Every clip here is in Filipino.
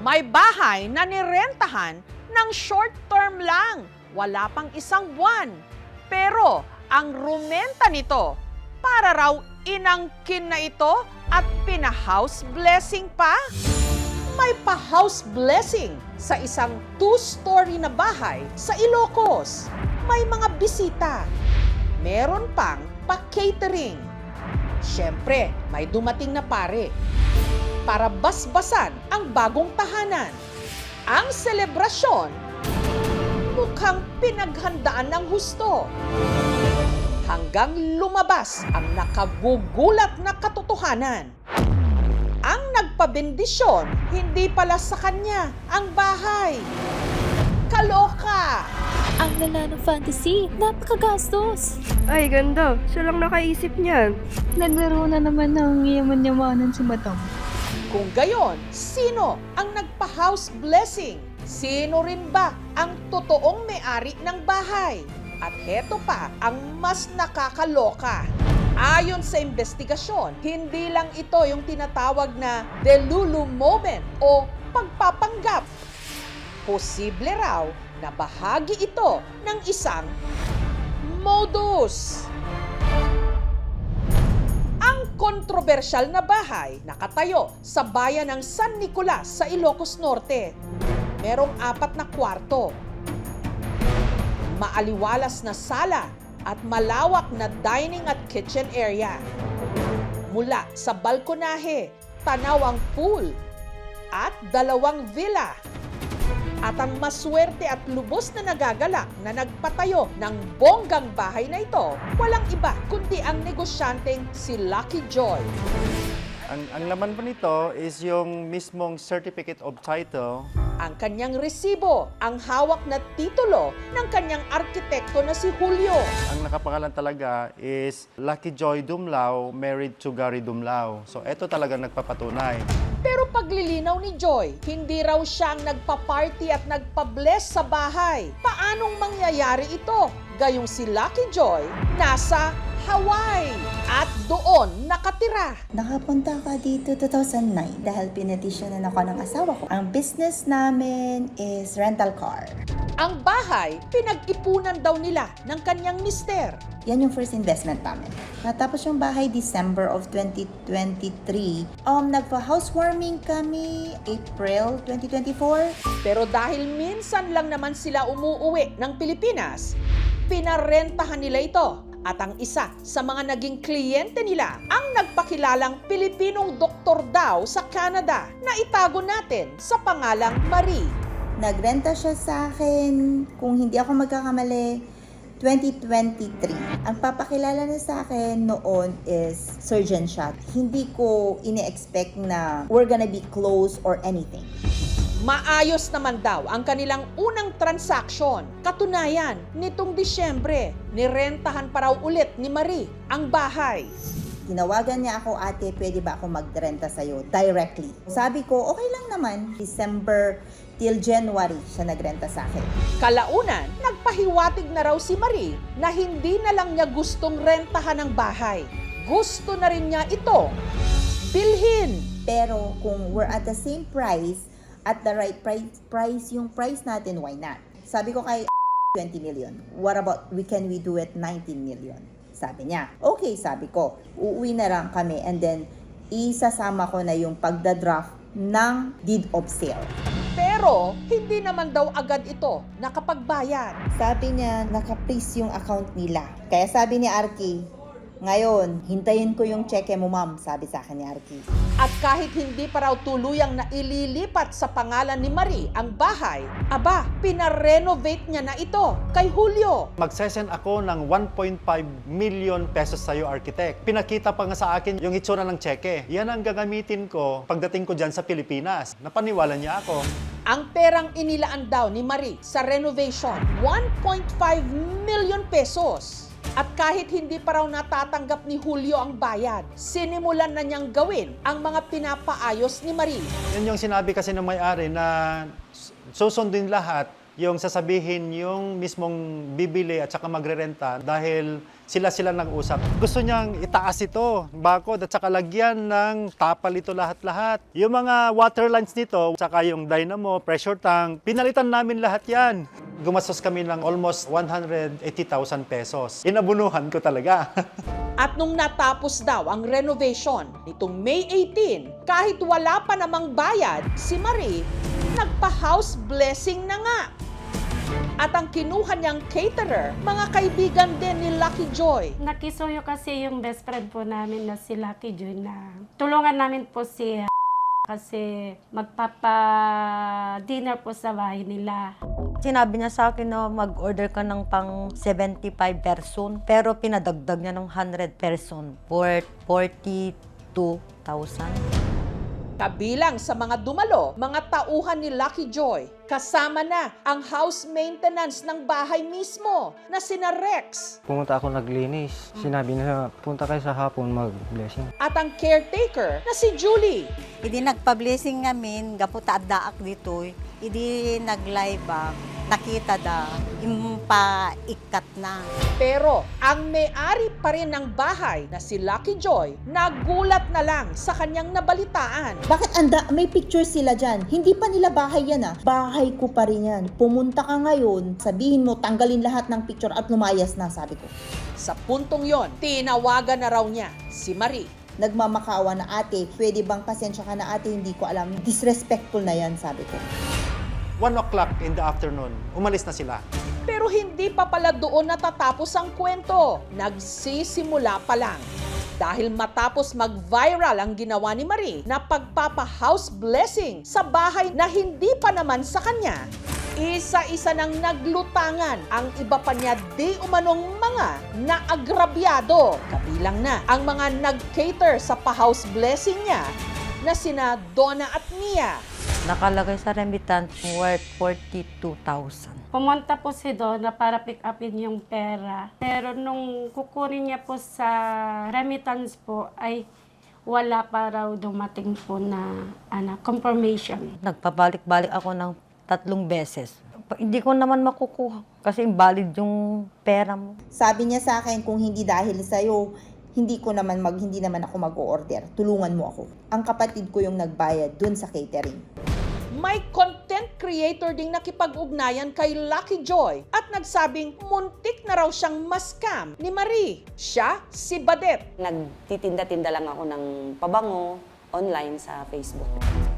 May bahay na nirentahan ng short term lang, wala pang isang buwan. Pero ang rumenta nito, para raw inangkin na ito at pina-house blessing pa? May pa-house blessing sa isang 2-story na bahay sa Ilocos. May mga bisita. Meron pang pa-catering. Siyempre, may dumating na pare para basbasan ang bagong tahanan. Ang selebrasyon, mukhang pinaghandaan ng husto. Hanggang lumabas ang nakagugulat na katotohanan. Ang nagpabendisyon, hindi pala sa kanya ang bahay. Kaloka! Ang lala ng fantasy, napakagastos. Ay, ganda. Siya lang nakaisip niyan. Naglaro na naman ng yaman-yamanan si Madam. Kung gayon, sino ang nagpa-house blessing? Sino rin ba ang totoong may-ari ng bahay? At heto pa ang mas nakakaloka. Ayon sa investigasyon, hindi lang ito yung tinatawag na delulu moment o pagpapanggap. Posible raw na bahagi ito ng isang modus. Ang kontrobersyal na bahay nakatayo sa bayan ng San Nicolas sa Ilocos Norte. Merong 4 na kwarto, maaliwalas na sala at malawak na dining at kitchen area. Mula sa balkonahe, tanaw ang pool at 2 villa. At ang maswerte at lubos na nagagalak na nagpatayo ng bonggang bahay na ito, walang iba kundi ang negosyanteng si Lucky Joy. Ang laman po nito is yung mismong certificate of title. Ang kanyang resibo, ang hawak na titulo ng kanyang arkitekto na si Julio. Ang nakapangalan talaga is Lucky Joy Dumlao, married to Gary Dumlao. So ito talaga nagpapatunay. Pero paglilinaw ni Joy, hindi raw siya ang nagpa-party at nagpa-bless sa bahay. Paanong mangyayari ito? Gayong si Lucky Joy nasa Hawaii at doon nakatira. Nakapunta ka dito 2009 dahil pinetisyonan ako ng asawa ko. Ang business namin is rental car. Ang bahay, pinag-ipunan daw nila ng kanyang mister. Yan yung first investment namin. Natapos yung bahay December of 2023. Nagpa-housewarming kami April 2024. Pero dahil minsan lang naman sila umuuwi ng Pilipinas, pinarentahan nila ito. At ang isa sa mga naging kliyente nila, ang nagpakilalang Pilipinong doktor daw sa Canada na itago natin sa pangalang Marie. Nagrenta siya sa akin, kung hindi ako magkakamali, 2023. Ang papakilala na sa akin noon is surgeon siya. Hindi ko ini-expect na we're gonna be close or anything. Maayos naman daw ang kanilang unang transaksyon. Katunayan, nitong Disyembre, nirentahan pa raw ulit ni Marie ang bahay. Tinawagan niya ako, ate, pwede ba ako magrenta sa'yo directly? Sabi ko, okay lang naman. December till January siya nagrenta sa akin. Kalaunan, nagpahiwatig na raw si Marie na hindi na lang niya gustong rentahan ang bahay. Gusto na rin niya itong bilhin. Pero kung we're at the same price, at the right price yung price natin, why not? Sabi ko kay 20 million. What about we do it 19 million? Sabi niya. Okay, sabi ko. Uuwi na lang kami and then isasama ko na yung pagdadraft ng deed of sale. Pero hindi naman daw agad ito nakapagbayad. Sabi niya, naka-freeze yung account nila. Kaya sabi ni Arky, ngayon, hintayin ko yung cheque mo, ma'am, sabi sa akin ni Arky. At kahit hindi pa raw tuluyang naililipat sa pangalan ni Marie ang bahay, aba, pinarenovate niya na ito kay Julio. Magsesend ako ng 1.5 million pesos sa'yo, architect. Pinakita pa nga sa akin yung itsura ng cheque. Yan ang gagamitin ko pagdating ko dyan sa Pilipinas. Napaniwala niya ako. Ang perang inilaan daw ni Marie sa renovation, 1.5 million pesos. At kahit hindi pa raw natatanggap ni Julio ang bayad, sinimulan na niyang gawin ang mga pinapaayos ni Marie. Yan yung sinabi kasi ng may-ari na susundin lahat yung sasabihin yung mismong bibili at saka magrerenta dahil sila nag-usap. Gusto niyang itaas ito, bakod at saka lagyan ng tapal ito lahat-lahat. Yung mga water lines nito, saka yung dynamo, pressure tank, pinalitan namin lahat yan. Gumastos kami ng almost 180,000 pesos. Inabunuhan ko talaga. At nung natapos daw ang renovation nitong May 18, kahit wala pa namang bayad, si Marie nagpa-house blessing na nga. At ang kinuha niyang caterer, mga kaibigan din ni Lucky Joy. Nakisuyo kasi yung best friend po namin na si Lucky Joy na tulungan namin po si kasi magpapa-dinner po sa bahay nila. Sinabi niya sa akin na mag-order ka ng pang 75 person, pero pinadagdag niya ng 100 person worth 42,000. Kabilang sa mga dumalo, mga tauhan ni Lucky Joy. Kasama na ang house maintenance ng bahay mismo na sina Rex. Pumunta ako naglinis. Sinabi na punta kayo sa hapon mag-blessing. At ang caretaker na si Julie. Idi nagpa-blessing ngamin, gaputa daak dito, idi nag-live nakita da, impa-ikat na. Pero ang may-ari pa rin ng bahay na si Lucky Joy, nagulat na lang sa kanyang nabalitaan. Bakit may picture sila dyan? Hindi pa nila bahay yan ah. Bahay ko pa rin yan. Pumunta ka ngayon, sabihin mo, tanggalin lahat ng picture at lumayas na, sabi ko. Sa puntong yon, tinawagan na raw niya si Marie. Nagmamakawa na ate, pwede bang pasensya ka na ate, hindi ko alam. Disrespectful na yan, sabi ko. 1 o'clock in the afternoon, umalis na sila. Pero hindi pa pala doon natatapos ang kwento. Nagsisimula pa lang. Dahil matapos mag-viral ang ginawa ni Marie na pagpapa-house blessing sa bahay na hindi pa naman sa kanya, isa-isa nang naglutangan ang iba pa niya di umanong mga naagrabyado. Kabilang na ang mga nag-cater sa pa-house blessing niya na sina Donna at Mia. Nakalagay sa remittance worth 42,000. Pumunta po si Donna para pick upin yung pera. Pero nung kukunin niya po sa remittance po ay wala pa raw dumating po na confirmation. Nagpabalik-balik ako ng 3 beses. Hindi ko naman makukuha kasi invalid yung pera mo. Sabi niya sa akin, kung hindi dahil sa'yo, hindi naman ako mag-o-order. Tulungan mo ako. Ang kapatid ko yung nagbayad dun sa catering. May content creator ding nakipag-ugnayan kay Lucky Joy at nagsabing muntik na raw siyang ma-scam ni Marie. Siya, si Badet. Nagtitinda-tinda lang ako ng pabango online sa Facebook.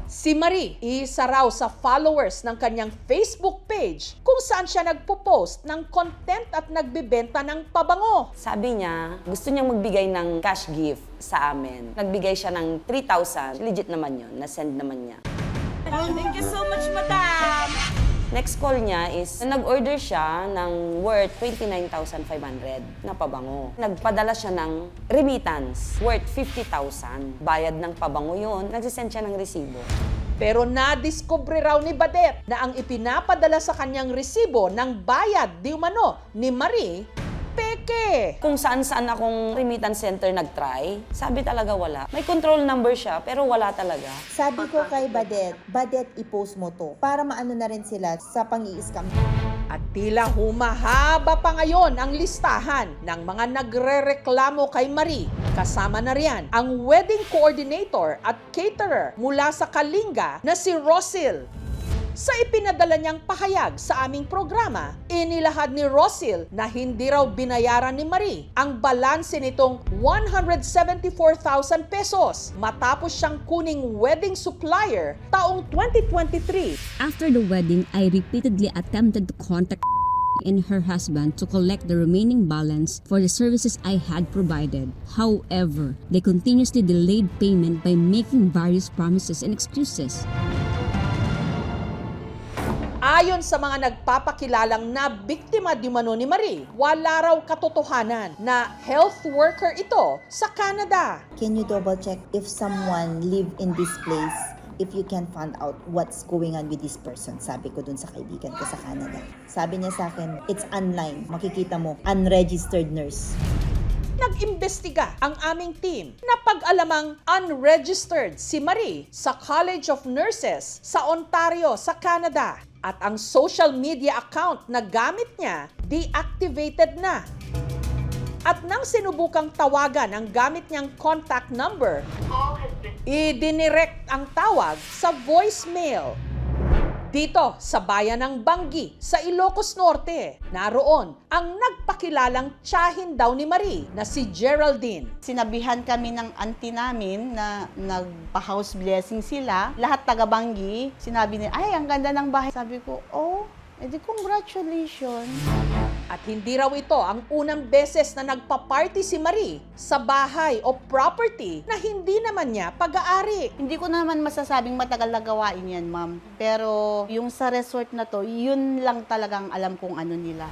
Si Marie, isa raw sa followers ng kanyang Facebook page kung saan siya nagpo-post ng content at nagbibenta ng pabango. Sabi niya, gusto niyang magbigay ng cash gift sa amin. Nagbigay siya ng 3,000. Legit naman yun, na-send naman niya. Thank you so much, madam! Next call niya is, nag-order siya ng worth 29,500 na pabango. Nagpadala siya ng remittance worth 50,000. Bayad ng pabango yun, nagsisend siya ng resibo. Pero nadiskubre raw ni Badet na ang ipinapadala sa kanyang resibo ng bayad di umano ni Marie, peke. Kung saan-saan akong remittance center nag-try, sabi talaga wala. May control number siya, pero wala talaga. Sabi ko kay Badet, i-post mo to para maano na rin sila sa pang-i-scam. At tila humahaba pa ngayon ang listahan ng mga nagrereklamo kay Marie. Kasama na riyan ang wedding coordinator at caterer mula sa Kalinga na si Rosil. Sa ipinadala niyang pahayag sa aming programa, inilahad ni Rosil na hindi raw binayaran ni Marie ang balanse nitong 174,000 pesos matapos siyang kuning wedding supplier taong 2023. After the wedding, I repeatedly attempted to contact and her husband to collect the remaining balance for the services I had provided. However, they continuously delayed payment by making various promises and excuses. Ayon sa mga nagpapakilalang na biktima di umano ni Marie, wala raw katotohanan na health worker ito sa Canada. Can you double check if someone live in this place, if you can find out what's going on with this person? Sabi ko dun sa kaibigan ko sa Canada. Sabi niya sa akin, it's online. Makikita mo, unregistered nurse. Nag-imbestiga ang aming team na pag-alamang unregistered si Marie sa College of Nurses sa Ontario, sa Canada. At ang social media account na gamit niya, deactivated na. At nang sinubukang tawagan ang gamit niyang contact number, idinirect ang tawag sa voicemail. Dito sa bayan ng Bangi sa Ilocos Norte, naroon ang nagpakilalang tiyahin daw ni Marie na si Geraldine. Sinabihan kami ng auntie namin na nagpa-house blessing sila. Lahat taga-Bangi, sinabi niya, ay, ang ganda ng bahay. Sabi ko, oh, edi congratulations. At hindi raw ito ang unang beses na nagpa-party si Marie sa bahay o property na hindi naman niya pag-aari. Hindi ko naman masasabing matagal na gawain yan, ma'am. Pero yung sa resort na to, yun lang talagang alam kong ano nila.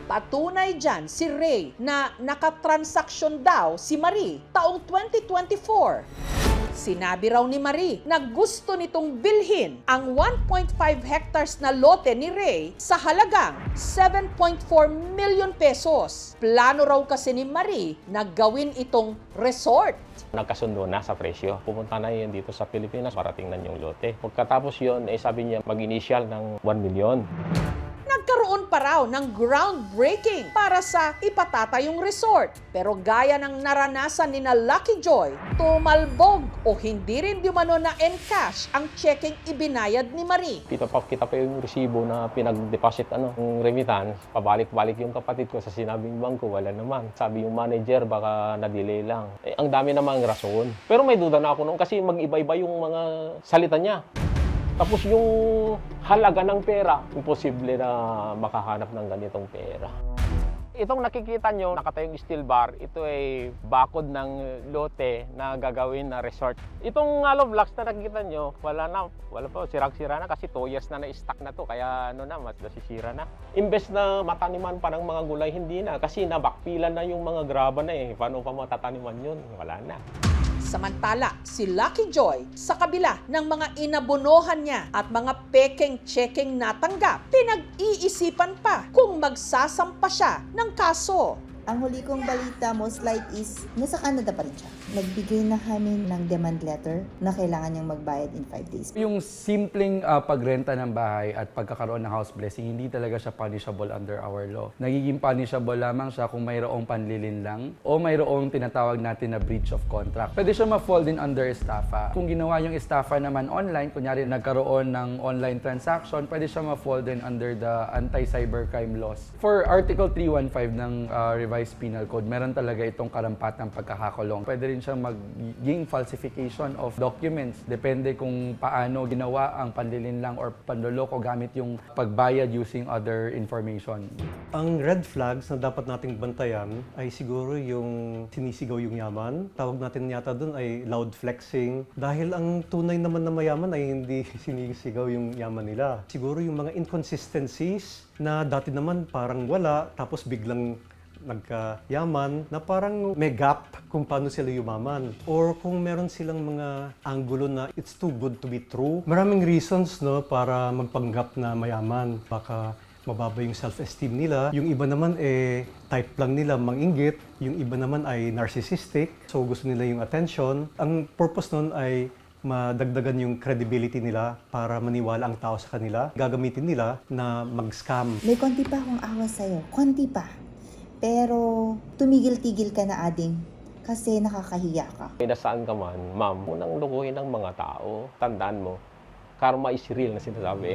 Patunay dyan si Ray na nakatransaksyon daw si Marie taong 2024. Sinabi raw ni Marie na gusto nitong bilhin ang 1.5 hectares na lote ni Ray sa halagang 7.4 million pesos. Plano raw kasi ni Marie na gawin itong resort. Nagkasundo na sa presyo. Pupunta na yun dito sa Pilipinas para tingnan yung lote. Pagkatapos yun, sabi niya mag-initial ng 1 million. Nagkaroon pa raw ng groundbreaking para sa ipatatayong resort. Pero gaya ng naranasan ni na Lucky Joy, tumalbog o hindi rin dumano na encash ang checking ibinayad ni Marie. Kita pa yung resibo na pinag-deposit yung remittance. Pabalik-balik yung kapatid ko sa sinabing bangko, wala naman. Sabi yung manager, baka na-delay lang. Ang dami namang rason. Pero may duda na ako noon kasi mag-iba-iba yung mga salita niya. Tapos yung halaga ng pera, imposible na makahanap ng ganitong pera. Itong nakikita nyo, nakatayong steel bar, ito ay bakod ng lote na gagawin na resort. Itong hollow blocks na nakikita nyo, wala pa, sirang-sira na kasi 2 years na na-stack na to, kaya mas nasisira na. Imbes na mataniman pa ng mga gulay, hindi na, kasi nabakpilan na yung mga graba na eh. Paano pa matataniman yun? Wala na. Samantala, si Lucky Joy, sa kabila ng mga inabonohan niya at mga peking-checking natanggap, pinag-iisipan pa kung magsasampa siya ng kaso. Ang huli kong balita, most like is, nasa Canada pa rin siya. Nagbigay na kami ng demand letter na kailangan niyang magbayad in 5 days. Yung simpleng pagrenta ng bahay at pagkakaroon ng house blessing, hindi talaga siya punishable under our law. Nagiging punishable lamang siya kung mayroong panlilin lang o mayroong tinatawag natin na breach of contract. Pwede siya ma-fall din under estafa. Kung ginawa yung estafa naman online, kunyari nagkaroon ng online transaction, pwede siya ma-fall din under the anti-cybercrime laws. For Article 315 ng Revised Penal Code, meron talaga itong karampatang pagkakakulong. Pwede rin siyang maging falsification of documents. Depende kung paano ginawa ang panlilin lang or panloloko gamit yung pagbayad using other information. Ang red flags na dapat nating bantayan ay siguro yung sinisigaw yung yaman. Tawag natin yata doon ay loud flexing. Dahil ang tunay naman na mayaman ay hindi sinisigaw yung yaman nila. Siguro yung mga inconsistencies na dati naman parang wala, tapos biglang nagkayaman na parang may gap kung paano sila yumaman. Or kung meron silang mga anggulo na it's too good to be true. Maraming reasons para magpanggap na mayaman. Baka mababa yung self-esteem nila. Yung iba naman type lang nila manginggit. Yung iba naman ay narcissistic. So gusto nila yung attention. Ang purpose nun ay madagdagan yung credibility nila para maniwala ang tao sa kanila. Gagamitin nila na mag-scam. May konti pa akong awa sa'yo. Konti pa. Pero tumigil-tigil ka na, Ading, kasi nakakahiya ka. Nasaan ka man, ma'am, unang lukuhin ng mga tao. Tandaan mo, karma is real na sinasabi.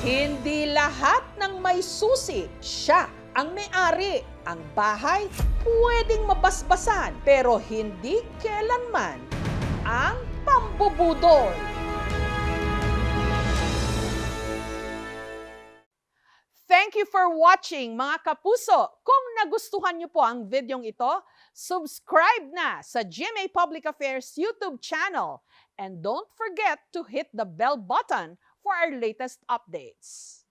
Hindi lahat ng may susi, siya ang may-ari. Ang bahay, pwedeng mabasbasan, pero hindi kailanman ang pambubudol. Thank you for watching, mga kapuso. Kung nagustuhan niyo po ang videong ito, subscribe na sa GMA Public Affairs YouTube channel. And don't forget to hit the bell button for our latest updates.